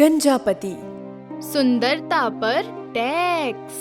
गंजापति। सुंदरता पर टैक्स।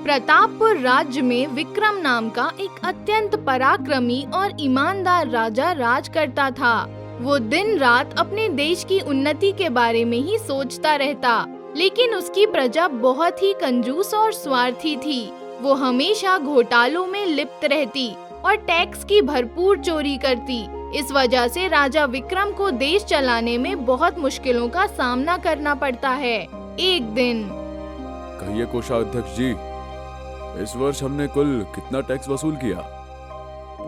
प्रतापपुर राज्य में विक्रम नाम का एक अत्यंत पराक्रमी और ईमानदार राजा राज करता था। वो दिन रात अपने देश की उन्नति के बारे में ही सोचता रहता, लेकिन उसकी प्रजा बहुत ही कंजूस और स्वार्थी थी। वो हमेशा घोटालों में लिप्त रहती और टैक्स की भरपूर चोरी करती। इस वजह से राजा विक्रम को देश चलाने में बहुत मुश्किलों का सामना करना पड़ता है। एक दिन, कहिए कोषाध्यक्ष जी, इस वर्ष हमने कुल कितना टैक्स वसूल किया?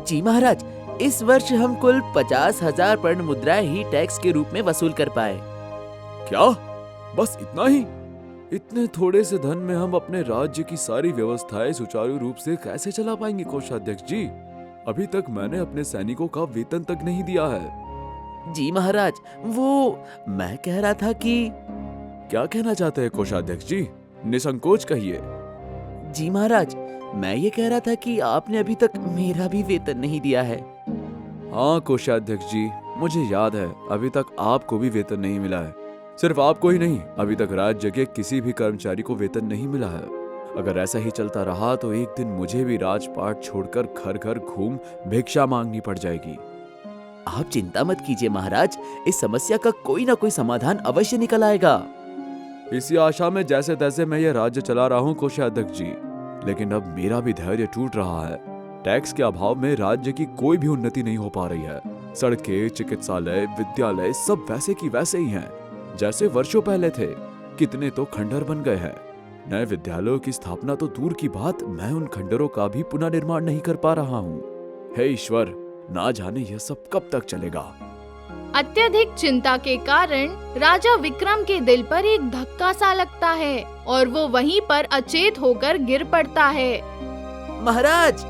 जी महाराज, इस वर्ष हम कुल 50,000 पर्ण मुद्राएं ही टैक्स के रूप में वसूल कर पाए। क्या? बस इतना ही? इतने थोड़े से धन में हम अपने राज्य की सारी व्यवस्थाएं सुचारू रूप से कैसे चला पाएंगे कोषाध्यक्ष जी? अभी तक मैंने अपने सैनिकों का वेतन तक नहीं दिया है। जी महाराज, वो मैं कह रहा था कि। क्या कहना चाहते हैं कोषाध्यक्ष जी? निसंकोच कहिए। जी महाराज, मैं ये कह रहा था कि आपने अभी तक मेरा भी वेतन नहीं दिया है। हाँ कोषाध्यक्ष जी, मुझे याद है, अभी तक आपको भी वेतन नहीं मिला है। सिर्फ आपको ही नहीं, अभी तक राज्य के किसी भी कर्मचारी को वेतन नहीं मिला है। अगर ऐसा ही चलता रहा तो एक दिन मुझे भी राजपाट छोड़कर घर घर घूम भिक्षा मांगनी पड़ जाएगी। आप चिंता मत कीजिए महाराज, इस समस्या का कोई ना कोई समाधान अवश्य निकल आएगा। इसी आशा में जैसे तैसे मैं यह राज्य चला रहा हूँ कोषाध्यक्ष जी, लेकिन अब मेरा भी धैर्य टूट रहा है। टैक्स के अभाव में राज्य की कोई भी उन्नति नहीं हो पा रही है। सड़कें, चिकित्सालय, विद्यालय सब वैसे की वैसे ही हैं, जैसे वर्षों पहले थे। कितने तो खंडर बन गए हैं। नए विद्यालयों की स्थापना तो दूर की बात, मैं उन खंडरों का भी पुनर्निर्माण नहीं कर पा रहा हूँ। हे ईश्वर, ना जाने यह सब कब तक चलेगा। अत्यधिक चिंता के कारण राजा विक्रम के दिल पर एक धक्का सा लगता है और वो वहीं पर अचेत होकर गिर पड़ता है। महाराज!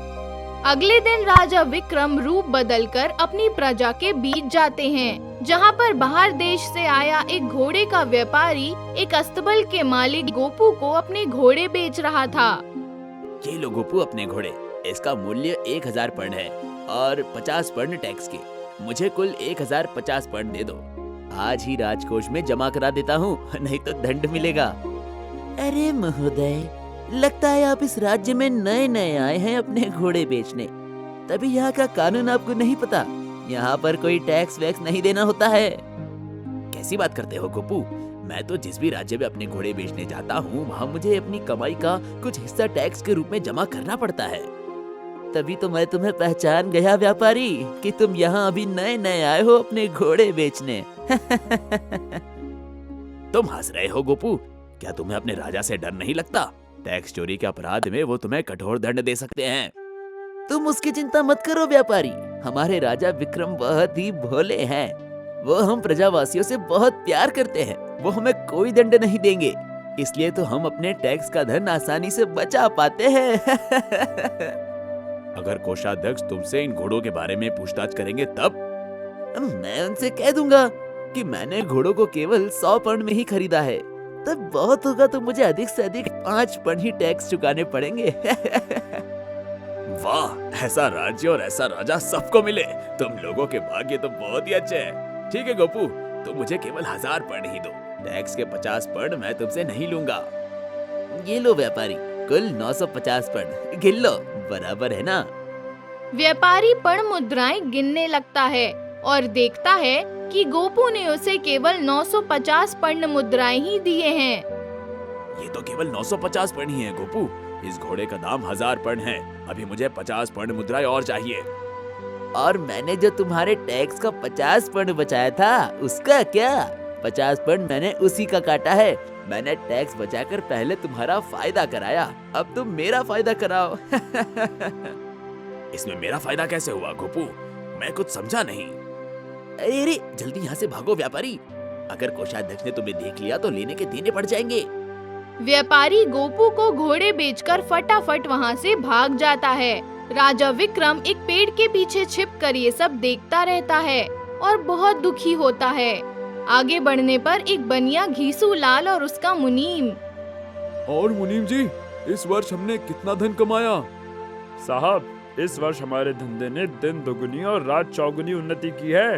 अगले दिन राजा विक्रम रूप बदलकर अपनी प्रजा के बीच जाते हैं, जहाँ पर बाहर देश से आया एक घोड़े का व्यापारी एक अस्तबल के मालिक गोपू को अपने घोड़े बेच रहा था। ये लो गोपू अपने घोड़े, इसका मूल्य 1000 पर्ण है और 50 पर्ण टैक्स के। मुझे कुल 1050 पर्ण दे दो। आज ही राजकोष में जमा करा देता हूँ, नहीं तो दंड मिलेगा। अरे महोदय, लगता है आप इस राज्य में नए नए आए हैं अपने घोड़े बेचने, तभी यहाँ का कानून आपको नहीं पता। यहाँ पर कोई टैक्स वैक्स नहीं देना होता है। कैसी बात करते हो गोपू? मैं तो जिस भी राज्य में अपने घोड़े बेचने जाता हूँ, वहाँ मुझे अपनी कमाई का कुछ हिस्सा टैक्स के रूप में जमा करना पड़ता है। तभी तो मैं तुम्हें पहचान गया व्यापारी कि तुम यहाँ अभी नए नए आए हो अपने घोड़े बेचने। तुम हंस रहे हो गोपू? क्या तुम्हें अपने राजा से डर नहीं लगता? टैक्स चोरी के अपराध में वो तुम्हें कठोर दंड दे सकते हैं। तुम उसकी चिंता मत करो व्यापारी, हमारे राजा विक्रम बहुत ही भोले हैं। वो हम प्रजावासियों से बहुत प्यार करते हैं, वो हमें कोई दंड नहीं देंगे। इसलिए तो हम अपने टैक्स का धन आसानी से बचा पाते हैं। अगर कोषाध्यक्ष तुमसे इन घोड़ों के बारे में पूछताछ करेंगे तब? मैं उनसे कह दूंगा कि मैंने घोड़ों को केवल 100 पर्ण में ही खरीदा है। तब बहुत होगा तो मुझे अधिक से अधिक 5 पर्ण ही टैक्स चुकाने पड़ेंगे। वाह, ऐसा राज्य और ऐसा राजा सबको मिले। तुम लोगों के भाग्य तो बहुत ही अच्छे हैं। ठीक है गोपू, तुम मुझे केवल 1000 पर्ण ही दो। टैक्स के 50 पर्ण मैं तुमसे नहीं लूंगा। ये लो व्यापारी, कुल 950 पर्ण गिन लो, बराबर है ना? व्यापारी पर्ण मुद्राएं गिनने लगता है और देखता है कि गोपू ने उसे केवल 950 पर्ण मुद्राएं ही दिए हैं। ये तो केवल 950 पर्ण ही है गोपू। इस घोड़े का दाम 1000 पर्ण है। अभी मुझे 50 पर्ण मुद्राएं और चाहिए। और मैंने जो तुम्हारे टैक्स का 50 पर्ण बचाया था, उसका क्या? 50 पर्ण मैंने उसी का काटा है। मैंने टैक्स बचाकर पहले तुम्हारा फायदा कराया, अब तुम मेरा फायदा कराओ। इसमें मेरा फायदा कैसे हुआ गोपू? मैं कुछ समझा नहीं। अरे जल्दी यहाँ से भागो व्यापारी, अगर कोषाध्यक्ष ने तुम्हें देख लिया तो लेने के देने पड़ जाएंगे। व्यापारी गोपू को घोड़े बेचकर फटाफट वहाँ से भाग जाता है। राजा विक्रम एक पेड़ के पीछे छिपकर ये सब देखता रहता है और बहुत दुखी होता है। आगे बढ़ने पर एक बनिया घीसू लाल और उसका मुनीम। और मुनीम जी, इस वर्ष हमने कितना धन कमाया? साहब, इस वर्ष हमारे धंधे ने दिन दोगुनी और रात चौगुनी उन्नति की है।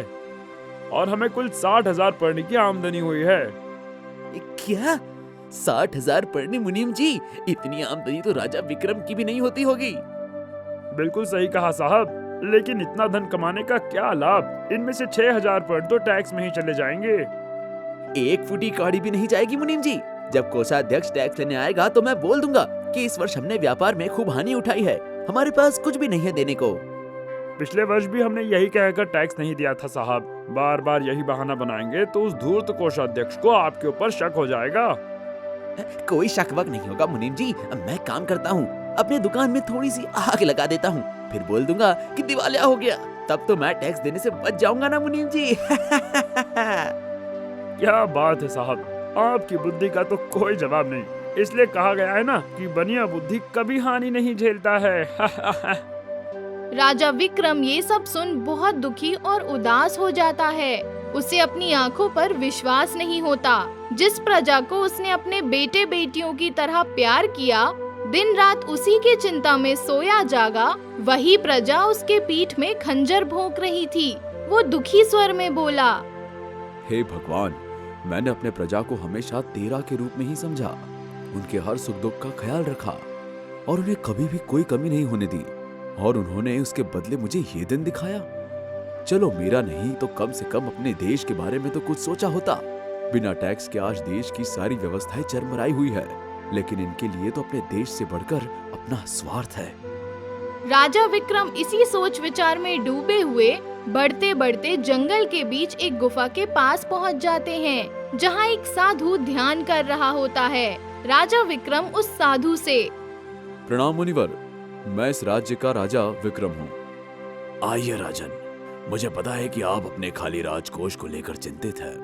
और हमें कुल 60,000 पर्ण की आमदनी हुई है। क्या 60,000 पर्ण मुनीम जी? इतनी आमदनी तो राजा विक्रम की भी नहीं होती होगी। बिल्कुल सही कहा साहब, लेकिन इतना धन कमाने का क्या लाभ? इनमें से 6,000 पर्ण तो टैक्स में ही चले जाएंगे। एक फुटी कौड़ी भी नहीं जाएगी मुनीम जी। जब कोषाध्यक्ष टैक्स लेने आएगा तो मैं बोल दूंगा कि इस वर्ष हमने व्यापार में खूब हानि उठाई है, हमारे पास कुछ भी नहीं है देने को। पिछले वर्ष भी हमने यही कहकर टैक्स नहीं दिया था साहब। बार बार यही बहाना बनाएंगे तो उस धूर्त कोषाध्यक्ष को आपके ऊपर शक हो जाएगा। कोई शक वक नहीं होगा मुनीम जी। मैं काम करता हूँ, अपने दुकान में थोड़ी सी आग लगा देता हूँ, फिर बोल दूंगा कि दिवालिया हो गया, तब तो मैं टैक्स देने से बच जाऊंगा ना मुनीम जी। क्या बात है साहब, आपकी बुद्धि का तो कोई जवाब नहीं। इसलिए कहा गया है ना कि बनिया बुद्धि कभी हानि नहीं झेलता है। राजा विक्रम ये सब सुन बहुत दुखी और उदास हो जाता है। उसे अपनी आंखों पर विश्वास नहीं होता। जिस प्रजा को उसने अपने बेटे बेटियों की तरह प्यार किया, दिन रात उसी की चिंता में सोया जागा, वही प्रजा उसके पीठ में खंजर भोंक रही थी। वो दुखी स्वर में बोला, हे भगवान, मैंने अपने प्रजा को हमेशा तेरा के रूप में ही समझा, उनके हर सुख दुख का ख्याल रखा और उन्हें कभी भी कोई कमी नहीं होने दी, और उन्होंने उसके बदले मुझे ये दिन दिखाया। चलो मेरा नहीं तो कम से कम अपने देश के बारे में तो कुछ सोचा होता। बिना टैक्स के आज देश की सारी व्यवस्थाएं चरमराई हुई है, लेकिन इनके लिए तो अपने देश से बढ़कर अपना स्वार्थ है। राजा विक्रम इसी सोच विचार में डूबे हुए बढ़ते बढ़ते जंगल के बीच एक गुफा के पास पहुंच जाते हैं, जहां एक साधु ध्यान कर रहा होता है। राजा विक्रम उस साधु से, प्रणाम मुनिवर, मैं इस राज्य का राजा विक्रम हूँ। आइए राजन, मुझे पता है कि आप अपने खाली राजकोष को लेकर चिंतित हैं।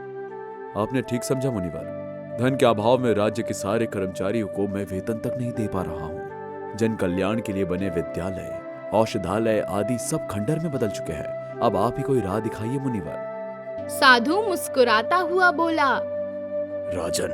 आपने ठीक समझा मुनिवर, धन के अभाव में राज्य के सारे कर्मचारियों को मैं वेतन तक नहीं दे पा रहा हूँ। जन कल्याण के लिए बने विद्यालय, औषधालय आदि सब खंडर में बदल चुके हैं। अब आप ही कोई राह दिखाइए मुनिवर। साधु मुस्कुराता हुआ बोला, राजन,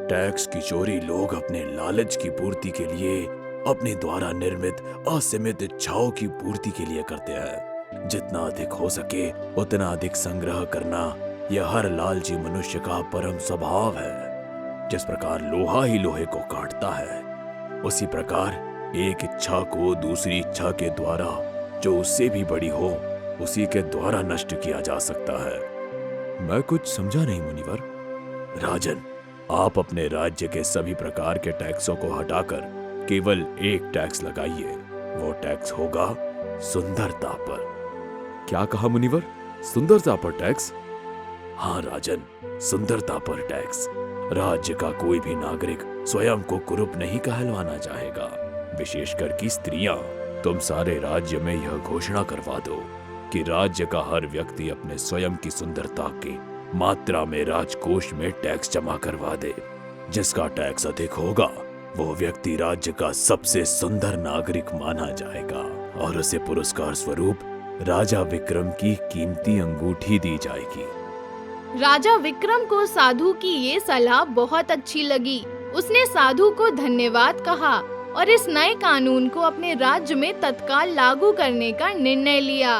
टैक्स की चोरी लोग अपने लालच की पूर्ति के लिए, अपने द्वारा निर्मित असीमित इच्छाओं की पूर्ति के लिए करते हैं। जितना अधिक हो सके उतना अधिक संग्रह करना यह हर लालची मनुष्य का परम स्वभाव है। जिस प्रकार लोहा ही लोहे को काटता है, उसी प्रकार एक इच्छा को दूसरी इच्छा के द्वारा, जो उससे भी बड़ी हो, उसी के द्वारा नष्ट किया जा सकता है। मैं कुछ समझा नहीं मुनिवर। राजन, आप अपने राज्य के सभी प्रकार के टैक्सों को हटाकर केवल एक टैक्स लगाइए। वो टैक्स होगा सुंदरता पर। क्या कहा मुनिवर? सुंदरता पर टैक्स? हाँ राजन, सुंदरता पर टैक्स। राज्य का कोई भी नागरिक स्वयं को कुरूप नहीं कहलवाना चाहेगा, विशेषकर कि स्त्रियां। तुम सारे राज्य में यह घोषणा करवा दो कि राज्य का हर व्यक्ति अपने स्वयं की सुंदरता की मात्रा में राजकोष में टैक्स जमा करवा दे। जिसका टैक्स अधिक होगा वो व्यक्ति राज्य का सबसे सुंदर नागरिक माना जाएगा और उसे पुरस्कार स्वरूप राजा विक्रम की कीमती अंगूठी दी जाएगी। राजा विक्रम को साधु की ये सलाह बहुत अच्छी लगी। उसने साधु को धन्यवाद कहा और इस नए कानून को अपने राज्य में तत्काल लागू करने का निर्णय लिया।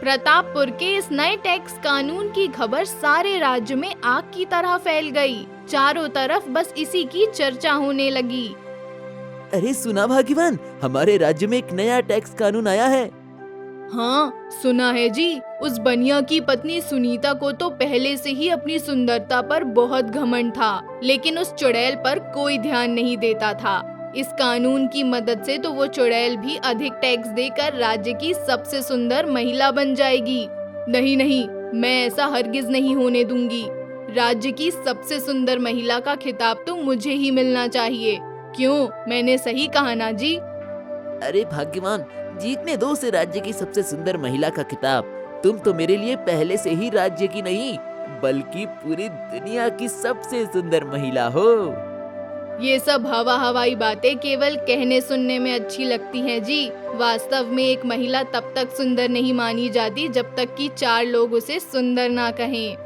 प्रतापपुर के इस नए टैक्स कानून की खबर सारे राज्य में आग की तरह फैल गई। चारों तरफ बस इसी की चर्चा होने लगी। अरे सुना भाग्यवान, हमारे राज्य में एक नया टैक्स कानून आया है। हाँ सुना है जी। उस बनिया की पत्नी सुनीता को तो पहले से ही अपनी सुंदरता पर बहुत घमंड था, लेकिन उस चुड़ैल पर कोई ध्यान नहीं देता था। इस कानून की मदद से तो वो चुड़ैल भी अधिक टैक्स देकर राज्य की सबसे सुंदर महिला बन जाएगी। नहीं नहीं, मैं ऐसा हरगिज नहीं होने दूंगी। राज्य की सबसे सुंदर महिला का खिताब तो मुझे ही मिलना चाहिए। क्यों, मैंने सही कहा ना जी? अरे भाग्यवान, जीतने दो से राज्य की सबसे सुंदर महिला का खिताब। तुम तो मेरे लिए पहले से ही राज्य की नहीं बल्कि पूरी दुनिया की सबसे सुंदर महिला हो। ये सब हवा हवाई बातें केवल कहने सुनने में अच्छी लगती हैं जी। वास्तव में एक महिला तब तक सुंदर नहीं मानी जाती जब तक कि 4 लोग उसे सुंदर ना कहें।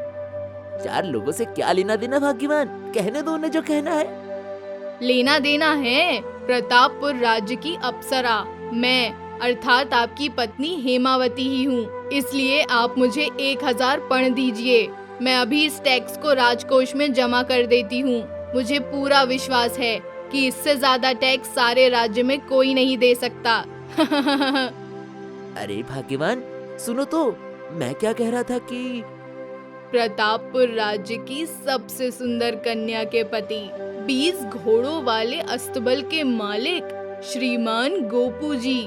4 लोगों से क्या लेना देना भाग्यवान? कहने दो उन्हें जो कहना है। लेना देना है प्रतापपुर राज्य की अप्सरा मैं, अर्थात आपकी पत्नी हेमावती ही हूँ। इसलिए आप मुझे 1000 पर्ण दीजिए। मैं अभी इस टैक्स को राजकोष में जमा कर देती हूँ। मुझे पूरा विश्वास है कि इससे ज्यादा टैक्स सारे राज्य में कोई नहीं दे सकता। अरे भाग्यवान, सुनो तो, मैं क्या कह रहा था कि प्रतापपुर राज्य की सबसे सुंदर कन्या के पति, 20 घोड़ों वाले अस्तबल के मालिक श्रीमान गोपू जी।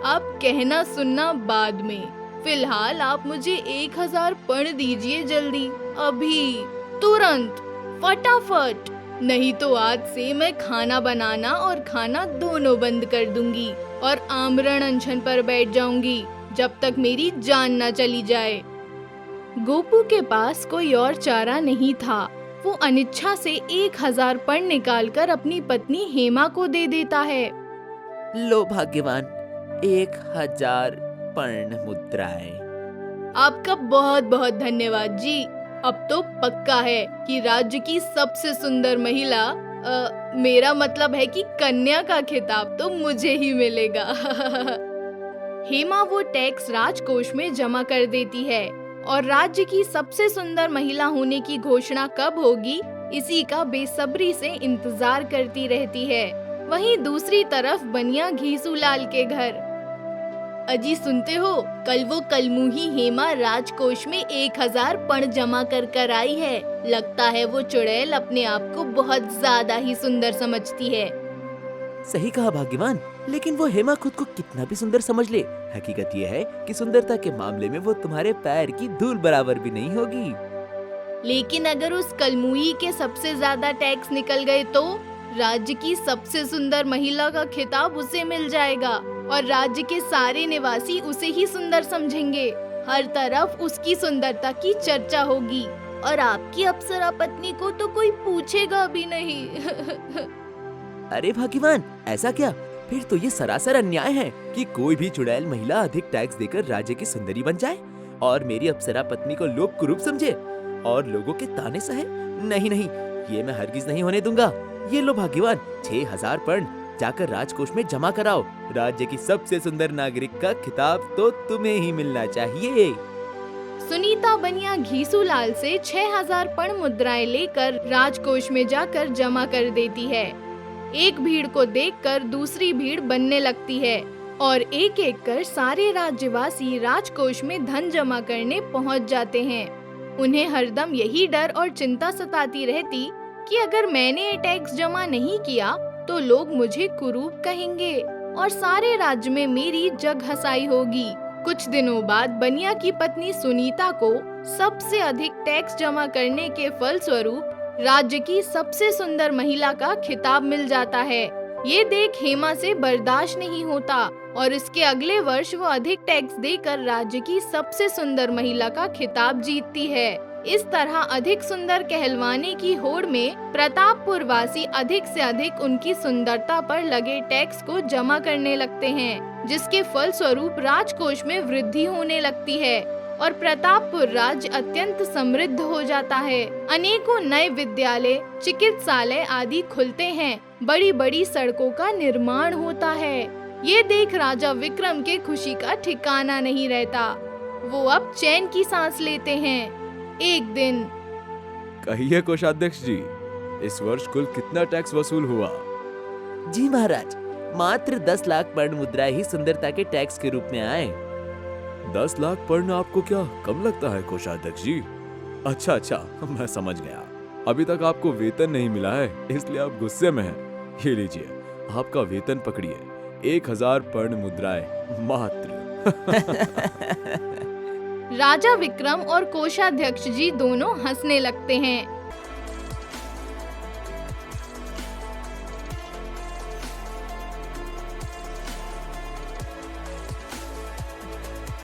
आप कहना सुनना बाद में। फिलहाल आप मुझे 1000 पर्ण दीजिए जल्दी, अभी, तुरंत, फटाफट। नहीं तो आज से मैं खाना बनाना और खाना दोनों बंद कर दूंगी और आमरण अनशन पर बैठ जाऊंगी जब तक मेरी जान न चली जाए। गोपू के पास कोई और चारा नहीं था। वो अनिच्छा से 1000 पर्ण निकालकर अपनी पत्नी हेमा को दे देता है। लो भाग्यवान, 1000 पर्ण मुद्राएं। आपका बहुत बहुत धन्यवाद जी। अब तो पक्का है कि राज्य की सबसे सुंदर महिला, मेरा मतलब है कि कन्या का खिताब तो मुझे ही मिलेगा। हेमा वो टैक्स राजकोष में जमा कर देती है और राज्य की सबसे सुंदर महिला होने की घोषणा कब होगी, इसी का बेसब्री से इंतजार करती रहती है। वहीं दूसरी तरफ बनिया घीसूलाल के घर। अजी सुनते हो, कल वो कलमुही हेमा राजकोष में 1000 पर्ण जमा कर आई है। लगता है वो चुड़ैल अपने आप को बहुत ज्यादा ही सुंदर समझती है। सही कहा भाग्यवान, लेकिन वो हेमा खुद को कितना भी सुंदर समझ ले, हकीकत ये है कि सुंदरता के मामले में वो तुम्हारे पैर की धूल बराबर भी नहीं होगी। लेकिन अगर उस कलमुही के सबसे ज्यादा टैक्स निकल गए तो राज्य की सबसे सुंदर महिला का खिताब उसे मिल जाएगा और राज्य के सारे निवासी उसे ही सुंदर समझेंगे। हर तरफ उसकी सुंदरता की चर्चा होगी और आपकी अप्सरा पत्नी को तो कोई पूछेगा भी नहीं। अरे भाग्यवान, ऐसा क्या? फिर तो ये सरासर अन्याय है कि कोई भी चुड़ैल महिला अधिक टैक्स देकर राज्य की सुंदरी बन जाए और मेरी अप्सरा पत्नी को लोग कुरूप समझे और लोगों के ताने सहे। नहीं नहीं, ये मैं हरगिज नहीं होने दूंगा। ये लो भाग्यवान, 6000 पर्ण जाकर राजकोष में जमा कराओ। राज्य की सबसे सुंदर नागरिक का खिताब तो तुम्हें ही मिलना चाहिए। सुनीता बनिया घीसूलाल से 6000 पर्ण मुद्राएं लेकर राजकोष में जाकर जमा कर देती है। एक भीड़ को देखकर दूसरी भीड़ बनने लगती है और एक एक कर सारे राज्यवासी राजकोष में धन जमा करने पहुंच जाते हैं। उन्हें हरदम यही डर और चिंता सताती रहती कि अगर मैंने ये टैक्स जमा नहीं किया तो लोग मुझे कुरूप कहेंगे और सारे राज्य में मेरी जग हंसाई होगी। कुछ दिनों बाद बनिया की पत्नी सुनीता को सबसे अधिक टैक्स जमा करने के फलस्वरूप राज्य की सबसे सुंदर महिला का खिताब मिल जाता है। ये देख हेमा से बर्दाश्त नहीं होता और इसके अगले वर्ष वो अधिक टैक्स देकर राज्य की सबसे सुंदर महिला का खिताब जीतती है। इस तरह अधिक सुंदर कहलवाने की होड़ में प्रतापपुर वासी अधिक से अधिक उनकी सुंदरता पर लगे टैक्स को जमा करने लगते हैं, जिसके फलस्वरूप राजकोष में वृद्धि होने लगती है और प्रतापपुर राज्य अत्यंत समृद्ध हो जाता है। अनेकों नए विद्यालय, चिकित्सालय आदि खुलते हैं। बड़ी बड़ी सड़कों का निर्माण होता है। ये देख राजा विक्रम के खुशी का ठिकाना नहीं रहता। वो अब चैन की सांस लेते हैं। एक दिन, कहिए कोषाध्यक्ष जी, इस वर्ष कुल कितना टैक्स वसूल हुआ? जी महाराज, मात्र 10 लाख पर्ण मुद्राएं ही सुंदरता के टैक्स के रूप में आए। 10 लाख पर्ण आपको क्या कम लगता है कोषाध्यक्ष जी? अच्छा, मैं समझ गया। अभी तक आपको वेतन नहीं मिला है, इसलिए आप गुस्से में हैं। ये लीजिए, आपका वेतन पकड़िए, 1000 पर्ण मुद्राएं मात्र। राजा विक्रम और कोषाध्यक्ष जी दोनों हंसने लगते हैं।